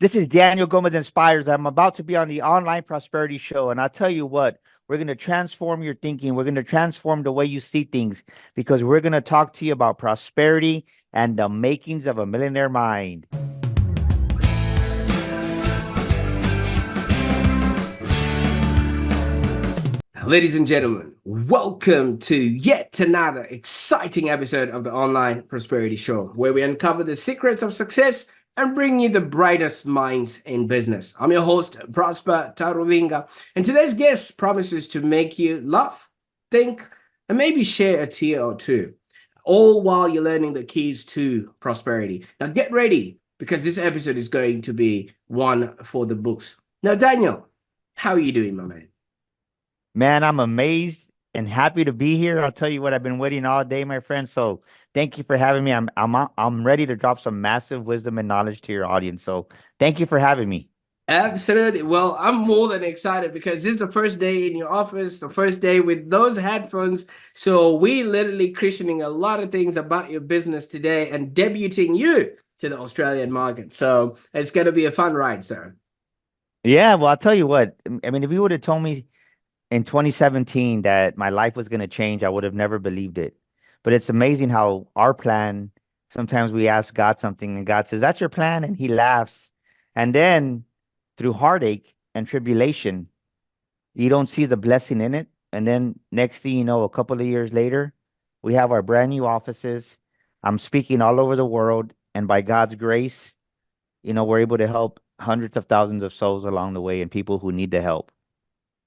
This is Daniel Gomez Inspires. I'm about to be on the Online Prosperity Show, and I'll tell you what, we're going to transform your thinking. We're going to transform the way you see things because we're going to talk to you about prosperity and the makings of a millionaire mind. Ladies and gentlemen, welcome to yet another exciting episode of the Online Prosperity Show, where we uncover the secrets of success and bring you the brightest minds in business. I'm your host, Prosper Taruvinga, and today's guest promises to make you laugh, think, and maybe share a tear or two, all while you're learning the keys to prosperity. Now, get ready because this episode is going to be one for the books. Now, Daniel, how are you doing, my man? Man, I'm amazed and happy to be here. I'll tell you what, I've been waiting all day, my friend. So thank you for having me. I'm ready to drop some massive wisdom and knowledge to your audience. So thank you for having me. Absolutely. Well, I'm more than excited because this is the first day in your office, the first day with those headphones. So we literally questioning a lot of things about your business today and debuting you to the Australian market. So it's going to be a fun ride, sir. Yeah, well, I'll tell you what. I mean, if you would have told me in 2017 that my life was going to change, I would have never believed it. But it's amazing how our plan, sometimes we ask God something and God says, "That's your plan." And he laughs. And then through heartache and tribulation, you don't see the blessing in it. And then next thing you know, a couple of years later, we have our brand new offices. I'm speaking all over the world. And by God's grace, we're able to help hundreds of thousands of souls along the way and people who need the help.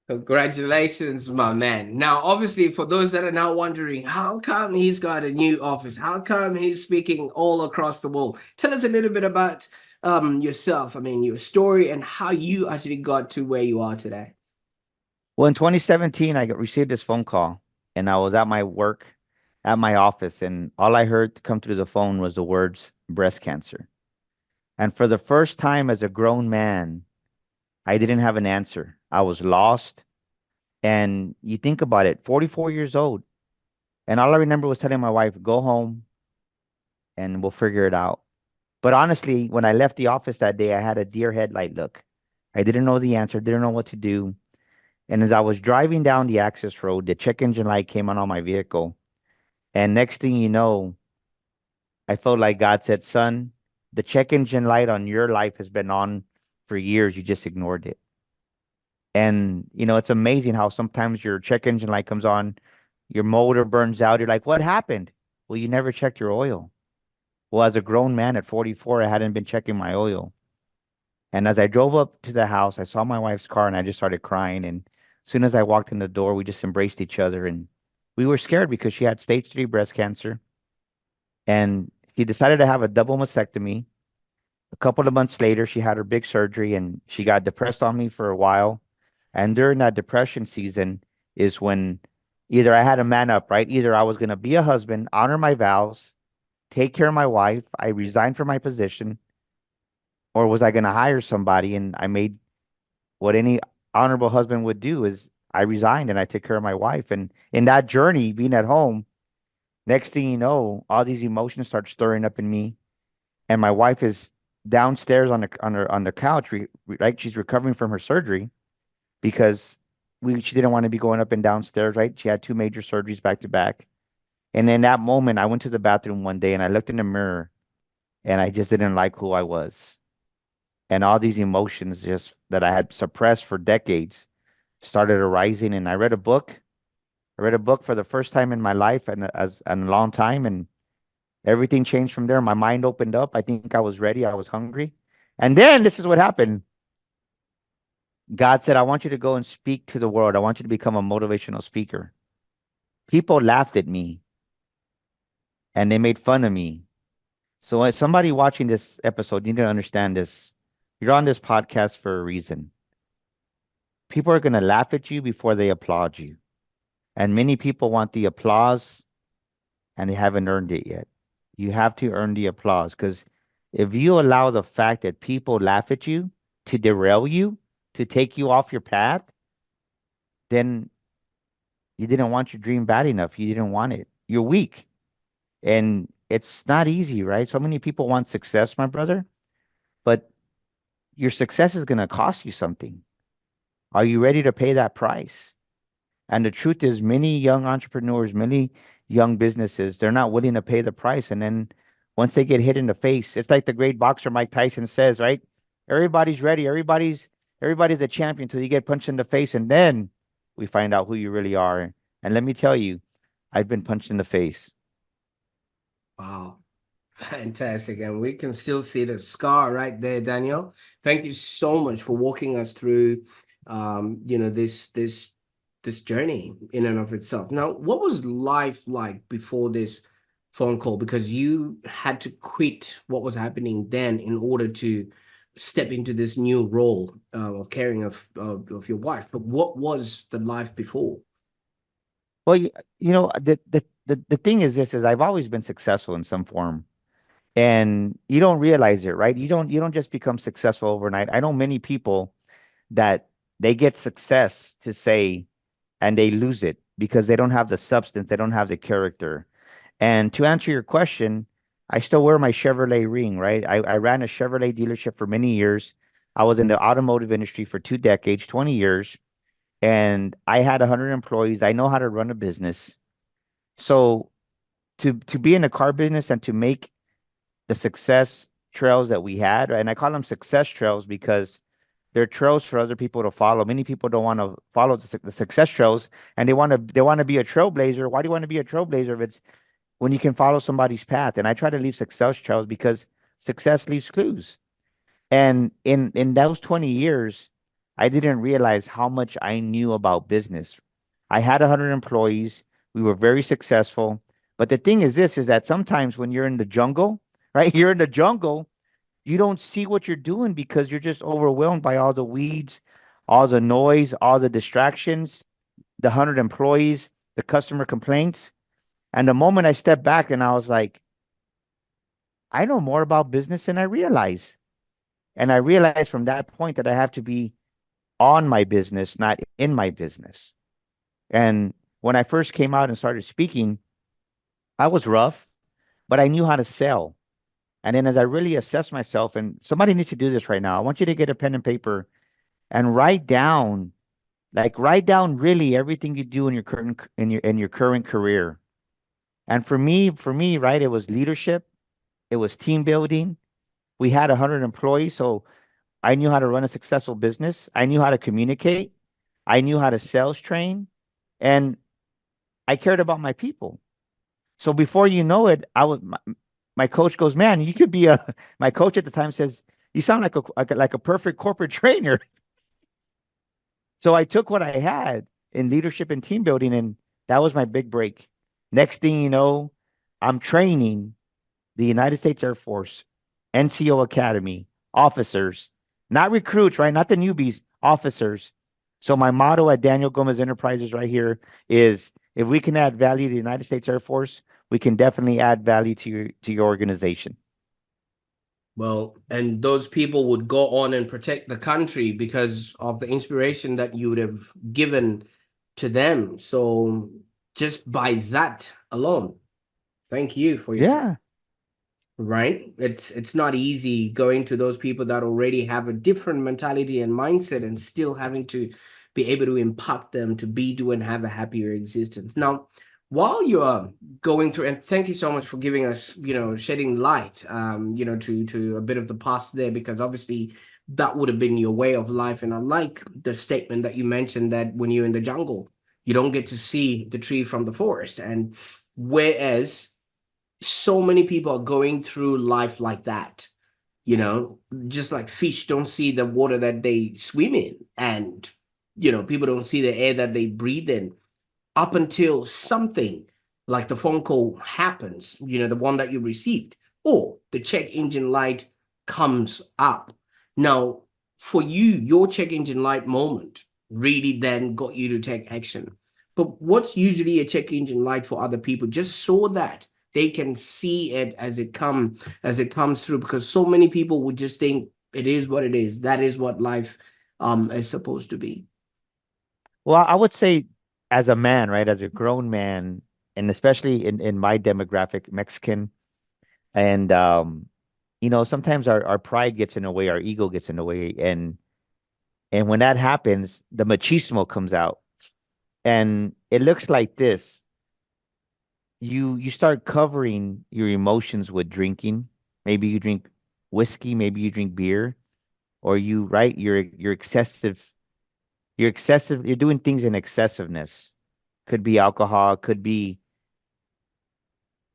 Congratulations, my man. Now, obviously, for those that are now wondering, how come he's got a new office? How come he's speaking all across the world? Tell us a little bit about yourself. I mean, your story and how you actually got to where you are today. Well, in 2017, received this phone call, and I was at my work, at my office, and all I heard come through the phone was the words breast cancer. And for the first time as a grown man, I didn't have an answer. I was lost. And you think about it, 44 years old. And all I remember was telling my wife, go home and we'll figure it out. But honestly, when I left the office that day, I had a deer headlight look. I didn't know the answer, didn't know what to do. And as I was driving down the access road, the check engine light came on my vehicle. And next thing you know, I felt like God said, son, the check engine light on your life has been on for years. You just ignored it. And, it's amazing how sometimes your check engine light comes on, your motor burns out. You're like, what happened? Well, you never checked your oil. Well, as a grown man at 44, I hadn't been checking my oil. And as I drove up to the house, I saw my wife's car and I just started crying. And as soon as I walked in the door, we just embraced each other. And we were scared because she had stage 3 breast cancer. And she decided to have a double mastectomy. A couple of months later, she had her big surgery and she got depressed on me for a while. And during that depression season is when either I had to man up, right? Either I was going to be a husband, honor my vows, take care of my wife, I resigned from my position, or was I going to hire somebody? And I made what any honorable husband would do is I resigned and I took care of my wife. And in that journey, being at home, next thing you know, all these emotions start stirring up in me. And my wife is downstairs on the couch, right? She's recovering from her surgery because she didn't want to be going up and downstairs, right? She had two major surgeries back to back. And in that moment, I went to the bathroom one day and I looked in the mirror and I just didn't like who I was. And all these emotions just that I had suppressed for decades started arising. And I read a book. I read a book for the first time in my life and as in a long time, and everything changed from there. My mind opened up. I think I was ready. I was hungry. And then this is what happened. God said, I want you to go and speak to the world. I want you to become a motivational speaker. People laughed at me and they made fun of me. So as somebody watching this episode, you need to understand this. You're on this podcast for a reason. People are going to laugh at you before they applaud you. And many people want the applause and they haven't earned it yet. You have to earn the applause because if you allow the fact that people laugh at you to derail you, to take you off your path, then you didn't want your dream bad enough. You didn't want it. You're weak. And it's not easy, right? So many people want success, my brother, but your success is going to cost you something. Are you ready to pay that price? And the truth is, many young entrepreneurs, many young businesses, they're not willing to pay the price. And then once they get hit in the face, it's like the great boxer Mike Tyson says, right? Everybody's ready. Everybody's a champion until you get punched in the face, and then we find out who you really are. And let me tell you, I've been punched in the face. Wow. Fantastic. And we can still see the scar right there, Daniel. Thank you so much for walking us through this journey in and of itself. Now, what was life like before this phone call? Because you had to quit what was happening then in order to step into this new role of caring of your wife. But what was the life before? Well, the thing is this is I've always been successful in some form. And you don't realize it, right? You don't just become successful overnight. I know many people that they get success to say and they lose it because they don't have the substance, they don't have the character. And to answer your question, I still wear my Chevrolet ring, right? I ran a Chevrolet dealership for many years. I was in the automotive industry for 2 decades, 20 years, and I had 100 employees. I know how to run a business. So to be in the car business and to make the success trails that we had, and I call them success trails because they're trails for other people to follow. Many people don't want to follow the success trails, and they want to be a trailblazer. Why do you want to be a trailblazer if it's when you can follow somebody's path? And I try to leave success trails because success leaves clues. And in those 20 years, I didn't realize how much I knew about business. I had 100 employees. We were very successful. But the thing is this is that sometimes when you're in the jungle, right? You're in the jungle, you don't see what you're doing because you're just overwhelmed by all the weeds, all the noise, all the distractions, the 100 employees, the customer complaints. And the moment I stepped back and I was like, I know more about business than I realize. And I realized from that point that I have to be on my business, not in my business. And when I first came out and started speaking, I was rough, but I knew how to sell. And then as I really assessed myself, and somebody needs to do this right now, I want you to get a pen and paper and write down really everything you do in your current career. And for me, right, it was leadership, it was team building. We had 100 employees, so I knew how to run a successful business. I knew how to communicate. I knew how to sales train, and I cared about my people. So before you know it, my coach goes, "Man, you could be a." My coach at the time says, "You sound like a perfect corporate trainer." So I took what I had in leadership and team building, and that was my big break. Next thing you know, I'm training the United States Air Force, NCO Academy, officers, not recruits, right? Not the newbies, officers. So my motto at Daniel Gomez Enterprises right here is if we can add value to the United States Air Force, we can definitely add value to your organization. Well, and those people would go on and protect the country because of the inspiration that you would have given to them. So just by that alone, thank you for your Yeah. right. It's not easy going to those people that already have a different mentality and mindset and still having to be able to impact them to be, do, and have a happier existence. Now, while you are going through, and thank you so much for giving us, shedding light, to a bit of the past there, because obviously that would have been your way of life. And I like the statement that you mentioned that when you're in the jungle, you don't get to see the tree from the forest. And whereas so many people are going through life like that, just like fish don't see the water that they swim in, and people don't see the air that they breathe in up until something like the phone call happens, the one that you received, or the check engine light comes up. Now, for you, your check engine light moment really then got you to take action. But what's usually a check engine light for other people, just so that they can see it as it comes through? Because so many people would just think it is what it is. That is what life is supposed to be. Well, I would say as a man, right, as a grown man, and especially in my demographic, Mexican, and sometimes our pride gets in the way, our ego gets in the way, and when that happens, the machismo comes out, and it looks like this. You start covering your emotions with drinking. Maybe you drink whiskey, maybe you drink beer, or right, you're doing things in excessiveness. Could be alcohol, could be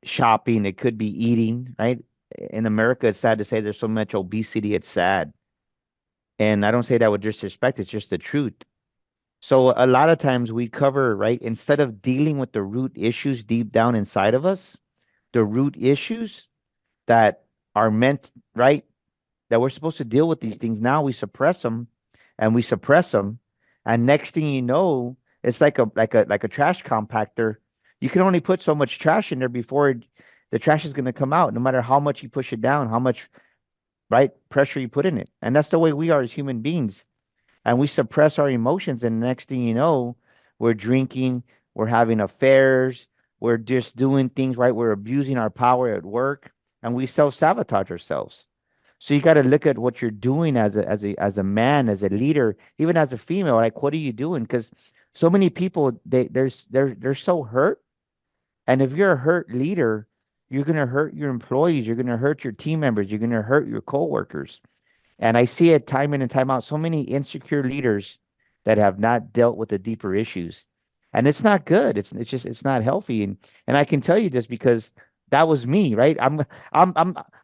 shopping, it could be eating, right? In America, it's sad to say there's so much obesity, it's sad. And I don't say that with disrespect, it's just the truth. So a lot of times we cover, right, instead of dealing with the root issues deep down inside of us, the root issues that are meant, right, that we're supposed to deal with these things. Now we suppress them and we suppress them. And next thing you know, it's like a trash compactor. You can only put so much trash in there before the trash is going to come out, no matter how much you push it down, how much, right, pressure you put in it. And that's the way we are as human beings. And we suppress our emotions. And next thing you know, we're drinking, we're having affairs, we're just doing things, right? We're abusing our power at work, and we self-sabotage ourselves. So you got to look at what you're doing as a man, as a leader, even as a female. Like, what are you doing? Because so many people they're so hurt, and if you're a hurt leader, you're gonna hurt your employees, you're gonna hurt your team members, you're gonna hurt your coworkers. And I see it time in and time out. So many insecure leaders that have not dealt with the deeper issues, and it's not good. It's not healthy. And I can tell you this because that was me, right? I'm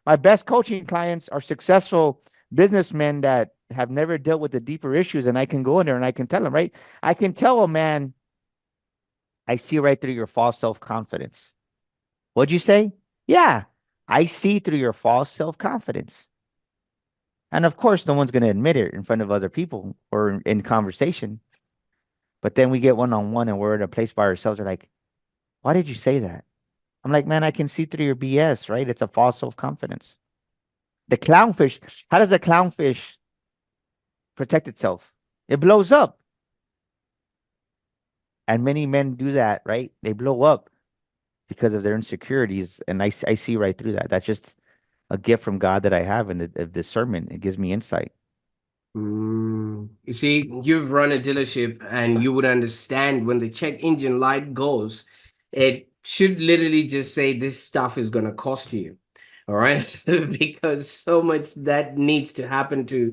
my best coaching clients are successful businessmen that have never dealt with the deeper issues, and I can go in there and I can tell them, right? I can tell a man, I see right through your false self confidence. What'd you say? Yeah, I see through your false self confidence. And of course, no one's going to admit it in front of other people or in conversation. But then we get one on one and we're in a place by ourselves. They're like, why did you say that? I'm like, man, I can see through your BS, right? It's a false self confidence. The clownfish, how does a clownfish protect itself? It blows up. And many men do that, right? They blow up because of their insecurities. And I see right through that. That's just a gift from God that I have in the discernment. It gives me insight. You see, you've run a dealership and you would understand when the check engine light goes, it should literally just say this stuff is going to cost you. All right. Because so much that needs to happen to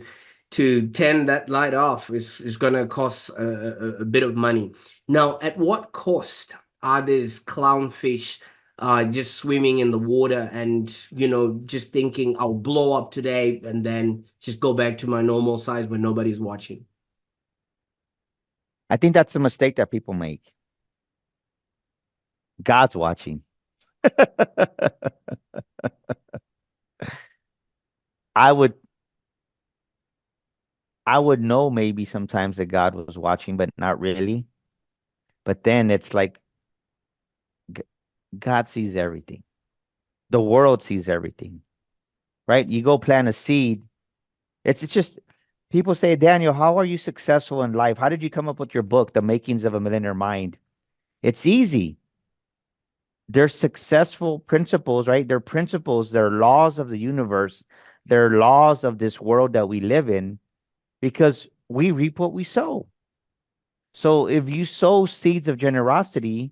turn that light off is going to cost a bit of money. Now, at what cost are these clownfish just swimming in the water and, just thinking I'll blow up today and then just go back to my normal size when nobody's watching? I think that's a mistake that people make. God's watching. I would I would know maybe sometimes that God was watching, but not really. But then it's like G- God sees everything. The world sees everything, right? You go plant a seed. It's just people say, Daniel, how are you successful in life? How did you come up with your book, The Makings of a Millionaire Mind? It's easy. They're successful principles, right? They're principles, they're laws of the universe, they're laws of this world that we live in because we reap what we sow. So if you sow seeds of generosity,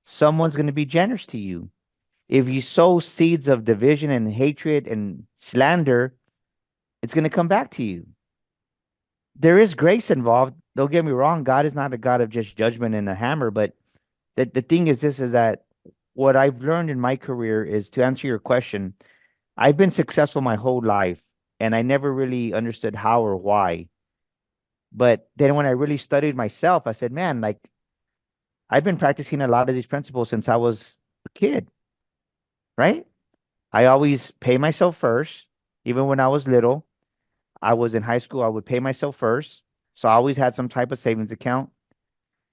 someone's going to be generous to you. If you sow seeds of division and hatred and slander, it's going to come back to you. There is grace involved. Don't get me wrong. God is not a God of just judgment and a hammer. But the thing is this is that what I've learned in my career is to answer your question. I've been successful my whole life and I never really understood how or why. But then when I really studied myself, I said, man, like I've been practicing a lot of these principles since I was a kid, right? I always pay myself first. Even when I was little, I was in high school, I would pay myself first. So I always had some type of savings account.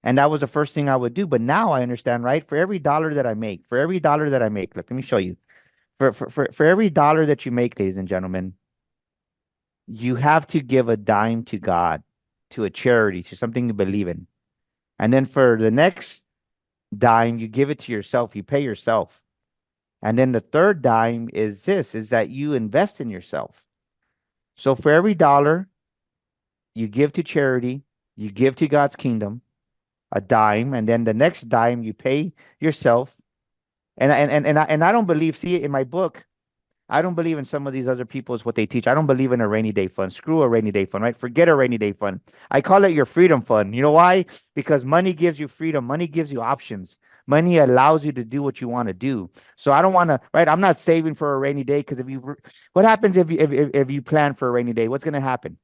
And that was the first thing I would do. But now I understand, right? For every dollar that I make, for every dollar that I make, look, let me show you. For every dollar that you make, ladies and gentlemen, you have to give a dime to God, to a charity, to something you believe in. And then for the next dime, you give it to yourself, you pay yourself. And then the third dime is this, is that you invest in yourself. So for every dollar you give to charity, you give to God's kingdom, a dime, and then the next dime you pay yourself. And I don't believe, see it in my book, I don't believe in some of these other people's what they teach. I don't believe in a rainy day fund. Screw a rainy day fund, right? Forget a rainy day fund. I call it your freedom fund. You know why? Because money gives you freedom. Money gives you options. Money allows you to do what you want to do. So I don't want to, right? I'm not saving for a rainy day because what happens if you plan for a rainy day? What's going to happen?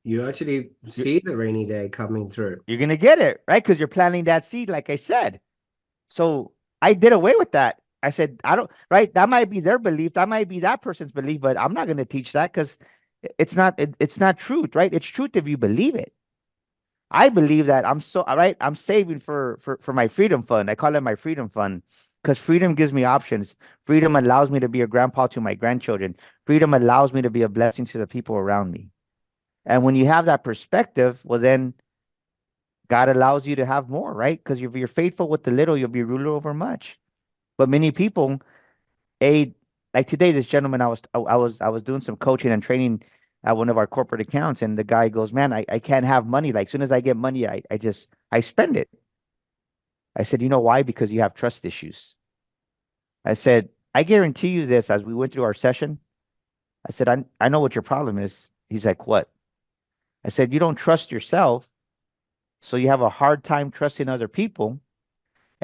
You actually You're, see the rainy day coming through. you're going to get it, right? Because you're planting that seed, like I said. So I did away with that. I said, I don't, right? That might be their belief. That might be that person's belief, but I'm not going to teach that because it's not truth, right? It's truth if you believe it. I believe that I'm so, right? I'm saving for my freedom fund. I call it my freedom fund because freedom gives me options. Freedom allows me to be a grandpa to my grandchildren. Freedom allows me to be a blessing to the people around me. And when you have that perspective, well, then God allows you to have more, right? Because if you're faithful with the little, you'll be ruler over much. But many people, a like today, this gentleman, I was doing some coaching and training at one of our corporate accounts, and the guy goes, "Man, I can't have money. Like, soon as I get money, I spend it." I said, "You know why? Because you have trust issues." I said, "I guarantee you this." As we went through our session, I said, "I know what your problem is." He's like, "What?" I said, "You don't trust yourself, so you have a hard time trusting other people."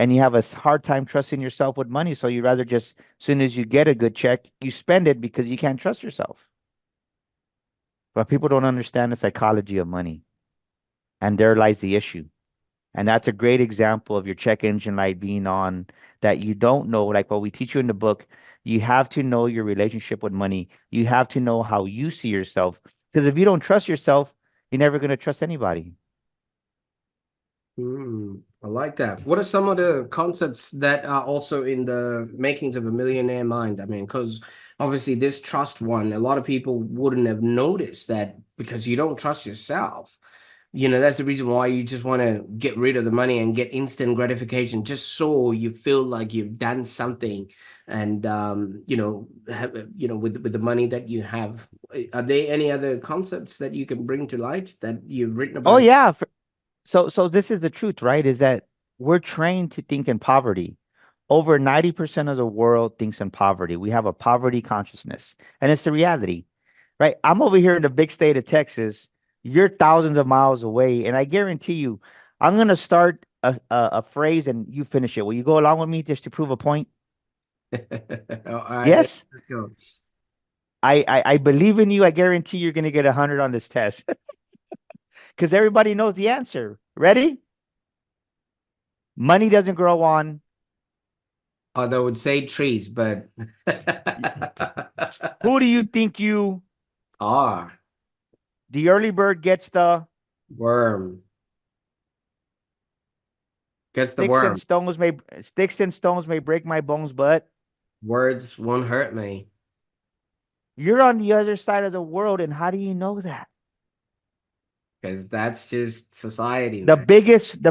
And you have a hard time trusting yourself with money. So you rather just, as soon as you get a good check, you spend it because you can't trust yourself. But people don't understand the psychology of money. And there lies the issue. And that's a great example of your check engine light being on, that you don't know, like what we teach you in the book. You have to know your relationship with money. You have to know how you see yourself. Because if you don't trust yourself, you're never going to trust anybody. I like that. What are some of the concepts that are also in the makings of a millionaire mind? I mean, because obviously this trust one, a lot of people wouldn't have noticed that because you don't trust yourself. That's the reason why you just want to get rid of the money and get instant gratification, just so you feel like you've done something. And with the money that you have, are there any other concepts that you can bring to light that you've written Oh, about? yeah. So this is the truth, right? Is that we're trained to think in poverty. Over 90% of the world thinks in poverty. We have a poverty consciousness, and it's the reality, right? I'm over here in the big state of Texas. You're thousands of miles away, and I guarantee you, I'm gonna start a phrase and you finish it. Will you go along with me just to prove a point? All right, Yes, let's go. I believe in you. I guarantee you're gonna get 100 on this test because everybody knows the answer. Ready? Money doesn't grow on. Although I would say trees, but Who do you think you? R, The early bird gets the worm. Gets the sticks and worm. stones may sticks and stones may break my bones, but Words won't hurt me. you're on the other side of the world, and how do you know that? Because that's just society, The man.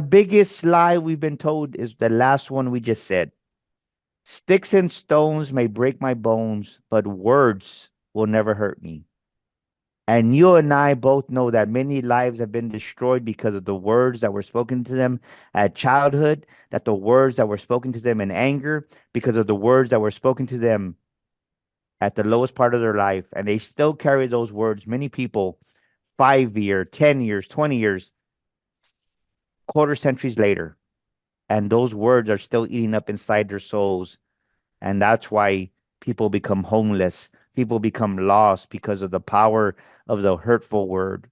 biggest lie we've been told is the last one we just said. Sticks and stones may break my bones, but words will never hurt me. And you and I both know that many lives have been destroyed because of the words that were spoken to them at childhood, that the words that were spoken to them in anger, because of the words that were spoken to them at the lowest part of their life. And they still carry those words. Many people, 5 years, 10 years, 20 years, quarter centuries later. And those words are still eating up inside their souls. And that's why people become homeless. People become lost because of the power of the hurtful word.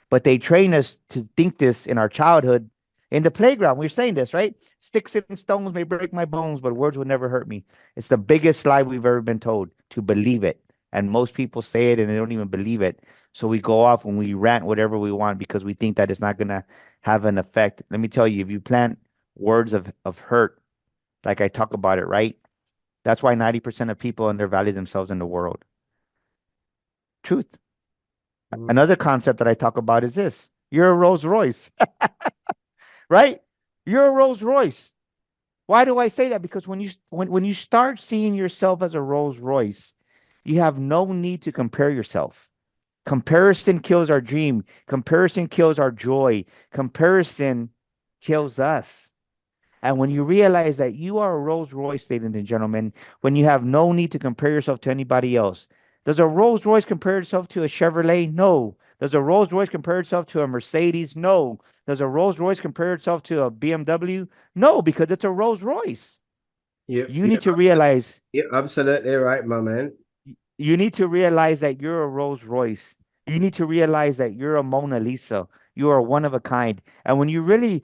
But they train us to think this in our childhood. In the playground, we're saying this, right? Sticks and stones may break my bones, but words will never hurt me. It's the biggest lie we've ever been told, to believe it. And most people say it and they don't even believe it. So we go off and we rant whatever we want because we think that it's not going to have an effect. Let me tell you, if you plant words of hurt, like I talk about it, right? That's why 90% of people undervalue themselves in the world. Truth. Mm. Another concept that I talk about is this: you're a Rolls Royce, right? You're a Rolls Royce. Why do I say that? Because when you start seeing yourself as a Rolls Royce, you have no need to compare yourself. Comparison kills our dream. Comparison kills our joy. Comparison kills us. And when you realize that you are a Rolls Royce, ladies and gentlemen, when you have no need to compare yourself to anybody else, does a Rolls Royce compare itself to a Chevrolet? No. Does a Rolls Royce compare itself to a Mercedes? No. Does a Rolls Royce compare itself to a BMW? No, because it's a Rolls Royce. Yep, You yep, need to realize yep, absolutely right, my man. you need to realize that you're a Rolls Royce. You need to realize that you're a Mona Lisa. You are one of a kind. And when you really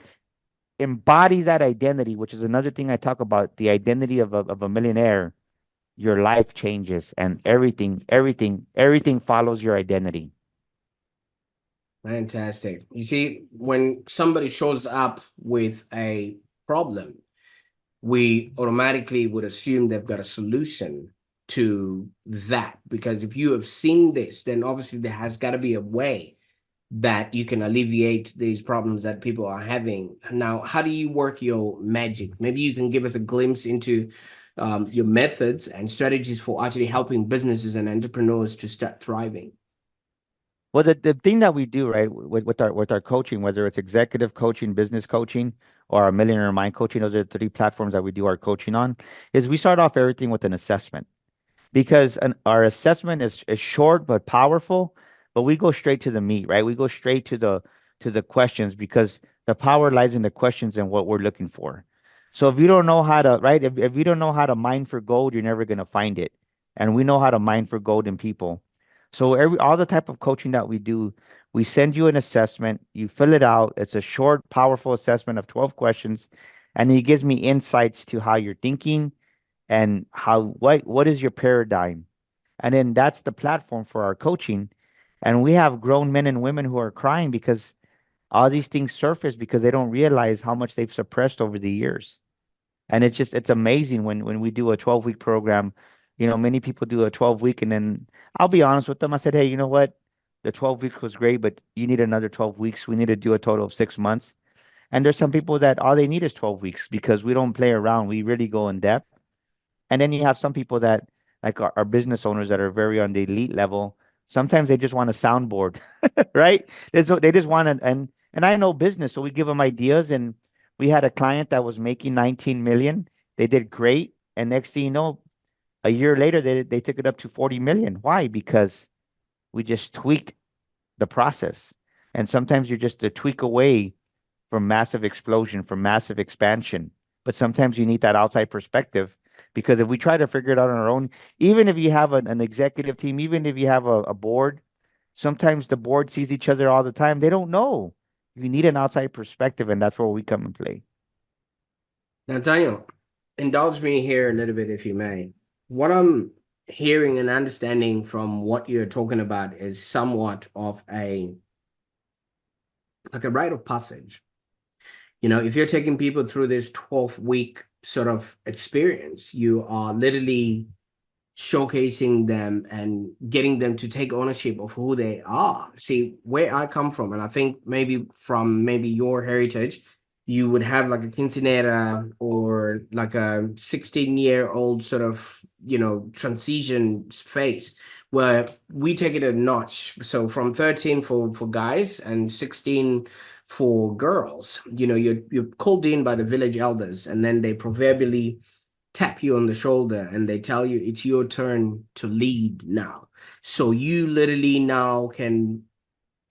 embody that identity, which is another thing I talk about, the identity of a millionaire, your life changes and everything follows your identity. Fantastic. You see, when somebody shows up with a problem, we automatically would assume they've got a solution to that. Because if you have seen this, then obviously there has got to be a way that you can alleviate these problems that people are having. Now, how do you work your magic? Maybe you can give us a glimpse into your methods and strategies for actually helping businesses and entrepreneurs to start thriving. Well, the thing that we do, right, with our coaching, whether it's executive coaching, business coaching, or our millionaire mind coaching, those are the three platforms that we do our coaching on, is we start off everything with an assessment. Because our assessment is short but powerful, but we go straight to the meat, right? We go straight to the questions because the power lies in the questions and what we're looking for. So if you don't know how to, right, if you don't know how to mine for gold, you're never going to find it. And we know how to mine for gold in people. So all the type of coaching that we do, we send you an assessment, you fill it out. It's a short, powerful assessment of 12 questions, and it gives me insights to how you're thinking and what is your paradigm. And then that's the platform for our coaching. And we have grown men and women who are crying because all these things surface because they don't realize how much they've suppressed over the years. And it's amazing when we do a 12-week program. Many people do a 12-week, and then I'll be honest with them. I said, hey, you know what, the 12 weeks was great, but you need another 12 weeks. We need to do a total of 6 months. And there's some people that all they need is 12 weeks because we don't play around, we really go in depth. And then you have some people that, like our business owners that are very on the elite level, sometimes they just want a soundboard, right? They just want and I know business, so we give them ideas. And we had a client that was making 19 million. They did great, and next thing you know, a year later, they took it up to 40 million. Why? Because we just tweaked the process. And sometimes you're just a tweak away from massive explosion, from massive expansion. But sometimes you need that outside perspective because if we try to figure it out on our own, even if you have an executive team, even if you have a board, sometimes the board sees each other all the time. They don't know. You need an outside perspective, and that's where we come and play. Now, Daniel, indulge me here a little bit, if you may. What I'm hearing and understanding from what you're talking about is somewhat of a like a rite of passage. If you're taking people through this 12-week sort of experience, you are literally showcasing them and getting them to take ownership of who they are. See, where I come from, and I think maybe from maybe your heritage, you would have like a quinceanera or like a 16-year-old sort of, transition phase where we take it a notch. So from 13 for guys and 16 for girls, you're called in by the village elders, and then they proverbially tap you on the shoulder and they tell you it's your turn to lead now. So you literally now can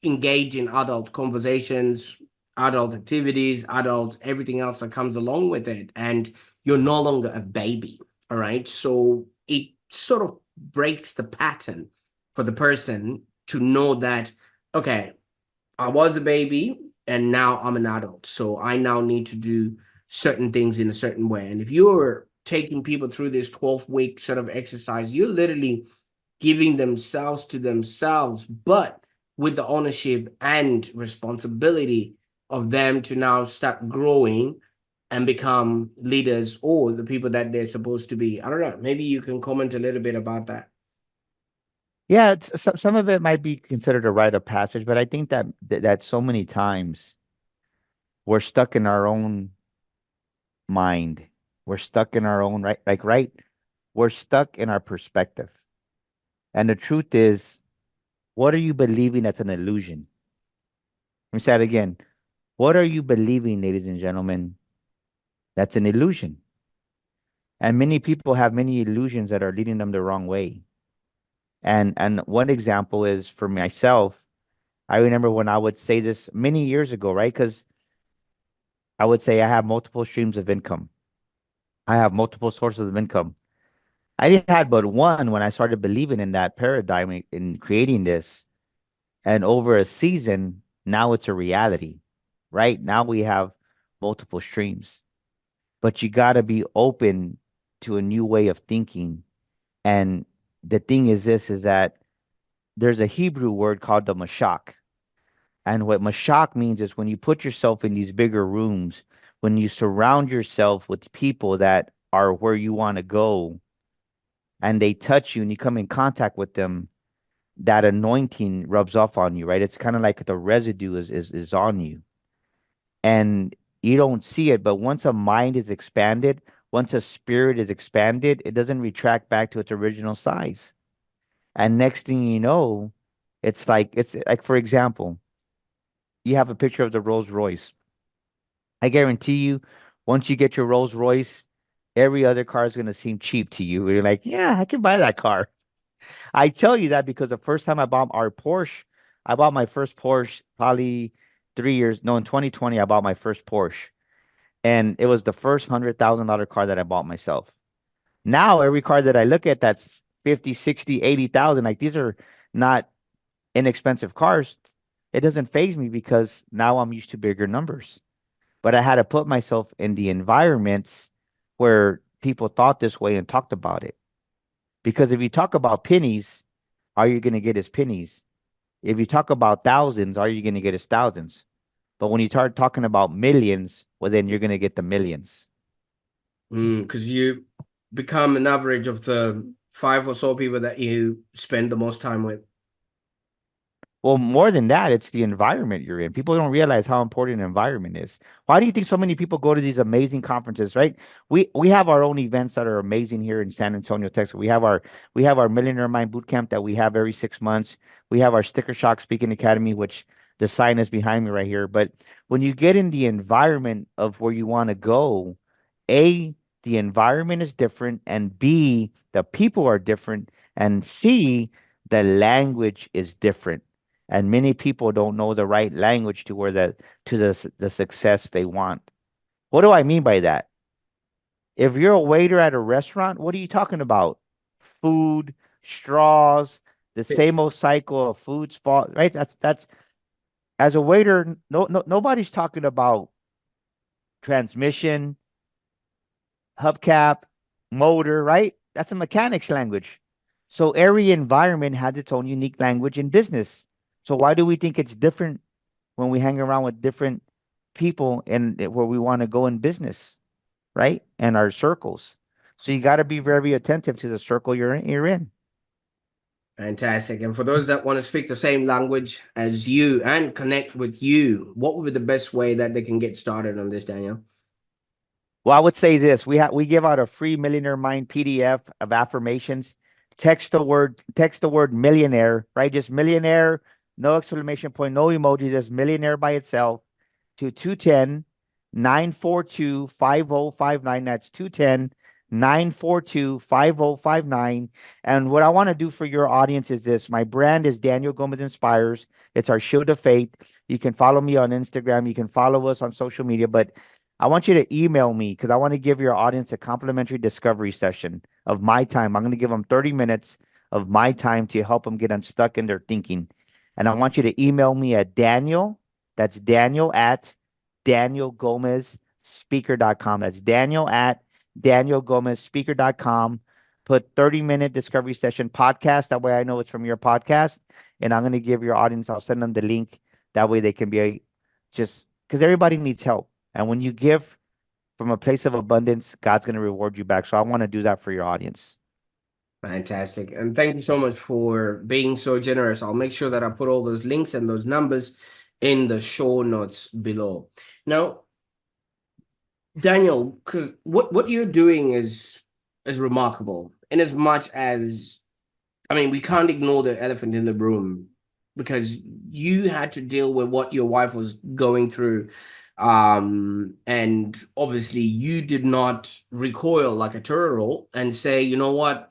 engage in adult conversations, adult activities, adult everything else that comes along with it. And you're no longer a baby. All right. So it sort of breaks the pattern for the person to know that, okay, I was a baby and now I'm an adult. So I now need to do certain things in a certain way. And if you're taking people through this 12-week sort of exercise, you're literally giving themselves to themselves, but with the ownership and responsibility of them to now start growing and become leaders or the people that they're supposed to be. I don't know. Maybe you can comment a little bit about that. Yeah, some of it might be considered a rite of passage, but I think that so many times we're stuck in our own mind. We're stuck in our own right, we're stuck in our perspective. And the truth is, what are you believing that's an illusion? Let me say it again. What are you believing, ladies and gentlemen, that's an illusion? And many people have many illusions that are leading them the wrong way. And one example is for myself, I remember when I would say this many years ago, right? Because I would say I have multiple streams of income. I have multiple sources of income. I had but one when I started believing in that paradigm in creating this. And over a season, now it's a reality, right? Now we have multiple streams. But you got to be open to a new way of thinking. And the thing is this is that there's a Hebrew word called the mashak. And what mashak means is when you put yourself in these bigger rooms, when you surround yourself with people that are where you want to go and they touch you and you come in contact with them, that anointing rubs off on you, right? It's kind of like the residue is on you. And you don't see it, but once a mind is expanded, once a spirit is expanded, it doesn't retract back to its original size. And next thing you know, it's like for example, you have a picture of the Rolls Royce. I guarantee you, once you get your Rolls Royce, every other car is going to seem cheap to you. You're like, yeah, I can buy that car. I tell you that because the first time I bought our Porsche, I bought my first Porsche probably 3 years. No, in 2020, I bought my first Porsche. And it was the first $100,000 car that I bought myself. Now, every car that I look at that's 50, 60, 80,000, like these are not inexpensive cars. It doesn't phase me because now I'm used to bigger numbers. But I had to put myself in the environments where people thought this way and talked about it. Because if you talk about pennies, all you're going to get is pennies. If you talk about thousands, all you're going to get is thousands. But when you start talking about millions, well, then you're going to get the millions. Because you become an average of the 5 or so people that you spend the most time with. Well, more than that, it's the environment you're in. People don't realize how important environment is. Why do you think so many people go to these amazing conferences, right? We have our own events that are amazing here in San Antonio, Texas. We have our Millionaire Mind Bootcamp that we have every 6 months. We have our Sticker Shock Speaking Academy, which the sign is behind me right here. But when you get in the environment of where you want to go, A, the environment is different, and B, the people are different, and C, the language is different, and many people don't know the right language to where the success they want. What do I mean by that? If you're a waiter at a restaurant, what are you talking about? Food, straws, the same old cycle of food spot, right? That's as a waiter, nobody's talking about transmission, hubcap, motor, right? That's a mechanic's language. So every environment has its own unique language in business. So why do we think it's different when we hang around with different people and where we want to go in business, right? And our circles. So you got to be very attentive to the circle you're in. Fantastic. And for those that want to speak the same language as you and connect with you, what would be the best way that they can get started on this, Daniel? Well, I would say this. We give out a free Millionaire Mind PDF of affirmations. Text the word millionaire, right? Just millionaire, no exclamation point, no emoji, just millionaire by itself to 210-942-5059. That's 210-942-5059. And what I want to do for your audience is this. My brand is Daniel Gomez Inspires. It's our shield of faith. You can follow me on Instagram. You can follow us on social media, but I want you to email me because I want to give your audience a complimentary discovery session of my time. I'm going to give them 30 minutes of my time to help them get unstuck in their thinking. And I want you to email me at Daniel. That's Daniel at DanielGomezSpeaker.com. That's Daniel at DanielGomezSpeaker.com. Put 30-minute discovery session podcast. That way I know it's from your podcast. And I'm going to give your audience, I'll send them the link. That way they can be just because everybody needs help. And when you give from a place of abundance, God's going to reward you back. So I want to do that for your audience. Fantastic. And thank you so much for being so generous. I'll make sure that I put all those links and those numbers in the show notes below. Now, Daniel, because what you're doing is remarkable in as much as, I mean, we can't ignore the elephant in the room because you had to deal with what your wife was going through. And obviously you did not recoil like a turtle and say, you know what,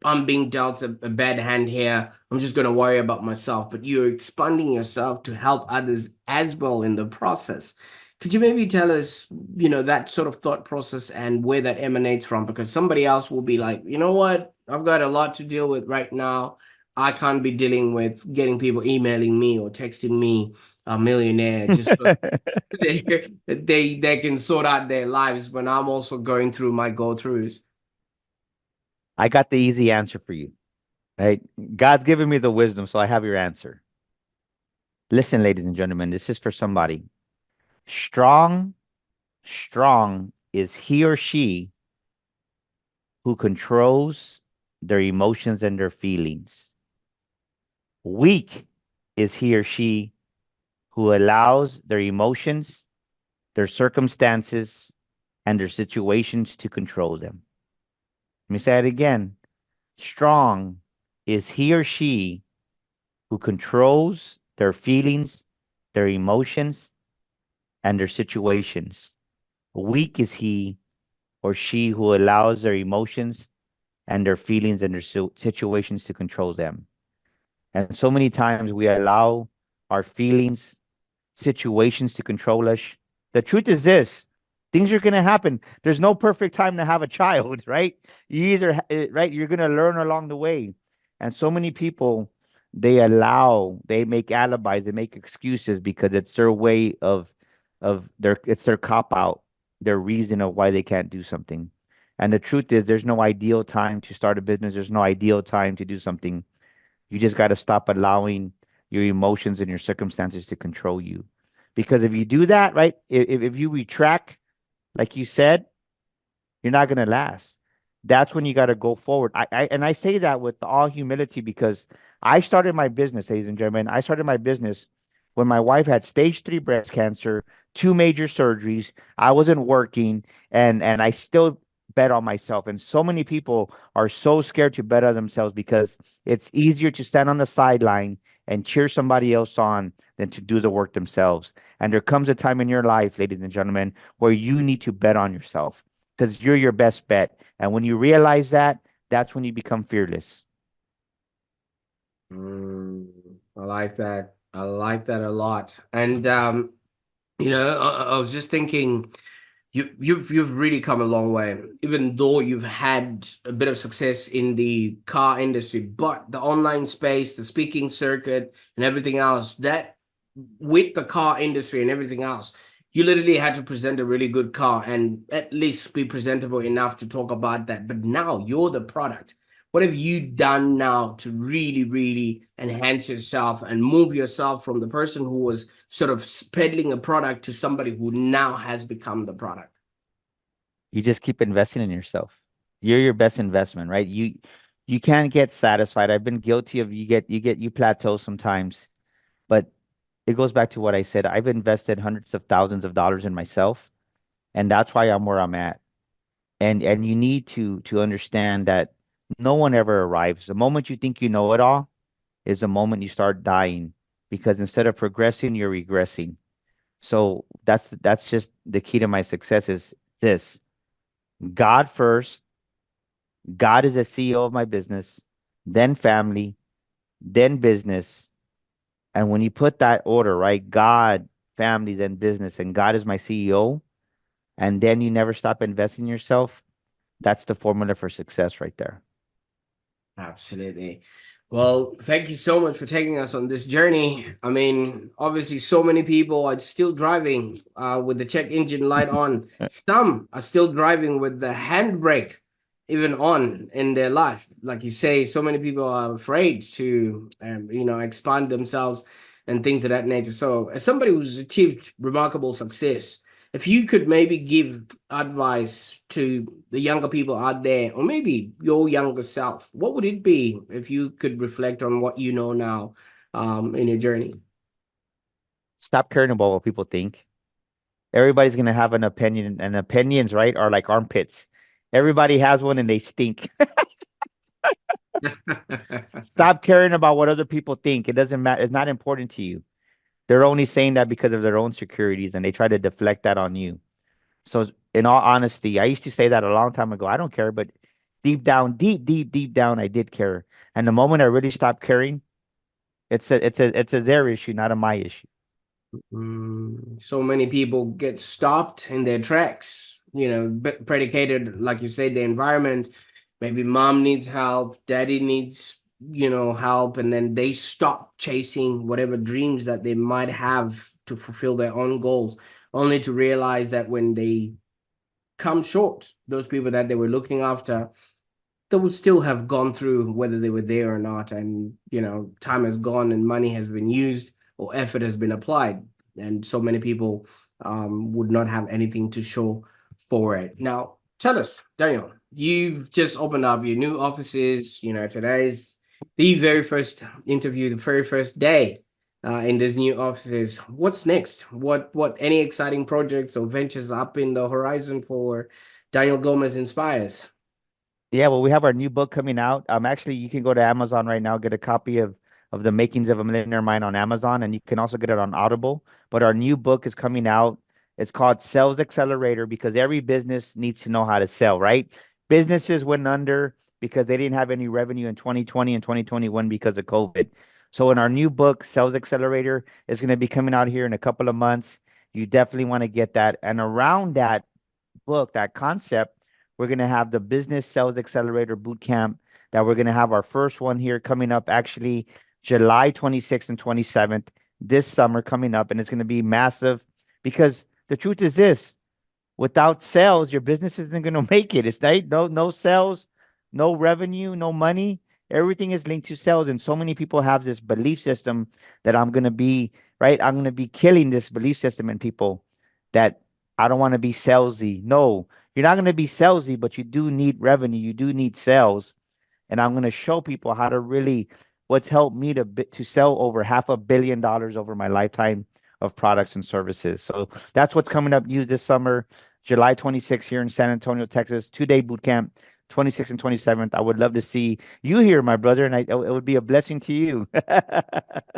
I'm being dealt a bad hand here. I'm just going to worry about myself. But you're expanding yourself to help others as well in the process. Could you maybe tell us, that sort of thought process and where that emanates from? Because somebody else will be like, you know what? I've got a lot to deal with right now. I can't be dealing with getting people emailing me or texting me a millionaire just so they can sort out their lives when I'm also going through my go-throughs. I got the easy answer for you, right? God's given me the wisdom, so I have your answer. Listen, ladies and gentlemen, this is for somebody. Strong, strong is he or she who controls their emotions and their feelings. Weak is he or she who allows their emotions, their circumstances, and their situations to control them. Let me say it again. Strong is he or she who controls their feelings, their emotions, and their situations. Weak is he or she who allows their emotions and their feelings and their situations to control them. And so many times we allow our feelings, situations to control us. The truth is this, things are going to happen. There's no perfect time to have a child, right? You either, right, you're going to learn along the way. And so many people, they make alibis, they make excuses because it's their way it's their cop out, their reason of why they can't do something. And the truth is, there's no ideal time to start a business. There's no ideal time to do something. You just got to stop allowing your emotions and your circumstances to control you. Because if you do that, right, if you retract, like you said, you're not going to last. That's when you got to go forward. I say that with all humility because I started my business, ladies and gentlemen. I started my business when my wife had stage 3 breast cancer, two major surgeries. I wasn't working, and I still bet on myself. And so many people are so scared to bet on themselves because it's easier to stand on the sideline and cheer somebody else on than to do the work themselves. And there comes a time in your life, ladies and gentlemen, where you need to bet on yourself because you're your best bet. And when you realize that, that's when you become fearless. Mm, I like that. I like that a lot. And I was just thinking, you've really come a long way, even though you've had a bit of success in the car industry, but the online space, the speaking circuit, and everything else, that with the car industry and everything else, you literally had to present a really good car and at least be presentable enough to talk about that. But now you're the product. What have you done now to really, really enhance yourself and move yourself from the person who was sort of peddling a product to somebody who now has become the product? You just keep investing in yourself. You're your best investment, right? You can't get satisfied. I've been guilty of you plateau sometimes, but it goes back to what I said. I've invested hundreds of thousands of dollars in myself, and that's why I'm where I'm at. And you need to understand that no one ever arrives. The moment you think you know it all is the moment you start dying because instead of progressing, you're regressing. So that's just the key to my success is this. God first. God is the CEO of my business, then family, then business. And when you put that order, right? God, family, then business, and God is my CEO, and then you never stop investing in yourself, that's the formula for success right there. Absolutely. Well, thank you so much for taking us on this journey. I mean, obviously, so many people are still driving with the check engine light on. Some are still driving with the handbrake even on in their life. Like you say, so many people are afraid to, expand themselves and things of that nature. So, as somebody who's achieved remarkable success, if you could maybe give advice to the younger people out there, or maybe your younger self, what would it be if you could reflect on what you know now in your journey? Stop caring about what people think. Everybody's gonna have an opinion, and opinions, right, are like armpits. Everybody has one and they stink. Stop caring about what other people think. It doesn't matter. It's not important to you. They're only saying that because of their own securities, and they try to deflect that on you. So, in all honesty, I used to say that a long time ago. I don't care, but deep down, deep down, I did care. And the moment I really stopped caring, it's a their issue, not a my issue. So many people get stopped in their tracks, predicated, like you said, the environment. Maybe mom needs help, daddy needs, help, and then they stop chasing whatever dreams that they might have to fulfill their own goals, only to realize that when they come short, those people that they were looking after, they would still have gone through whether they were there or not. And, time has gone and money has been used or effort has been applied. And so many people would not have anything to show for it. Now, tell us, Daniel, you've just opened up your new offices. Today's the very first interview, the very first day in these new offices. What's next? What any exciting projects or ventures up in the horizon for Daniel Gomez Inspires? Yeah, well, we have our new book coming out. Actually, you can go to Amazon right now, get a copy of the Makings of a Millionaire Mind on Amazon, and you can also get it on Audible. But our new book is coming out. It's called Sales Accelerator, because every business needs to know how to sell, right? Businesses went under because they didn't have any revenue in 2020 and 2021 because of COVID. So in our new book, Sales Accelerator, is going to be coming out here in a couple of months. You definitely want to get that. And around that book, that concept, we're going to have the Business Sales Accelerator Bootcamp, that we're going to have our first one here coming up actually July 26th and 27th, this summer coming up. And it's going to be massive, because the truth is this: without sales, your business isn't going to make it. It's like no sales, no revenue, no money. Everything is linked to sales. And so many people have this belief system that I'm going to be, right? I'm going to be killing this belief system in people, that I don't want to be salesy. No, you're not going to be salesy, but you do need revenue. You do need sales. And I'm going to show people how to really, what's helped me to sell over $500 million over my lifetime of products and services. So that's what's coming up you this summer, July 26th here in San Antonio, Texas, 2-day boot camp, 26th and 27th. I would love to see you here, my brother, and it would be a blessing to you.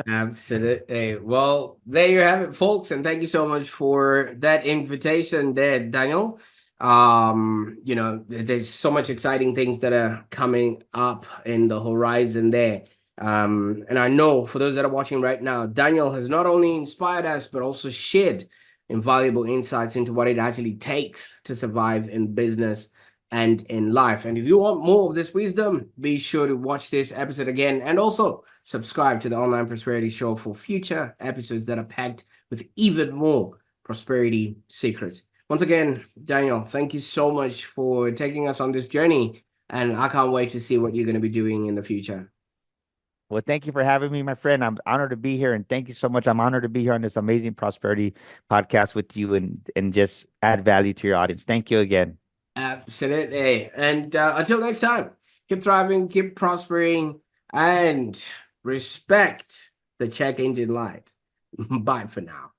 Absolutely. Well, there you have it, folks, and thank you so much for that invitation there, Daniel. There's so much exciting things that are coming up in the horizon there. And I know for those that are watching right now, Daniel has not only inspired us, but also shared invaluable insights into what it actually takes to survive in business and in life. And if you want more of this wisdom, be sure to watch this episode again, and also subscribe to the Online Prosperity Show for future episodes that are packed with even more prosperity secrets. Once again, Daniel, thank you so much for taking us on this journey, and I can't wait to see what you're going to be doing in the future. Well, thank you for having me, my friend. I'm honored to be here, and thank you so much. I'm honored to be here on this amazing prosperity podcast with you, and just add value to your audience. Thank you again. Absolutely. And until next time, keep thriving, keep prospering, and respect the check engine light. Bye for now.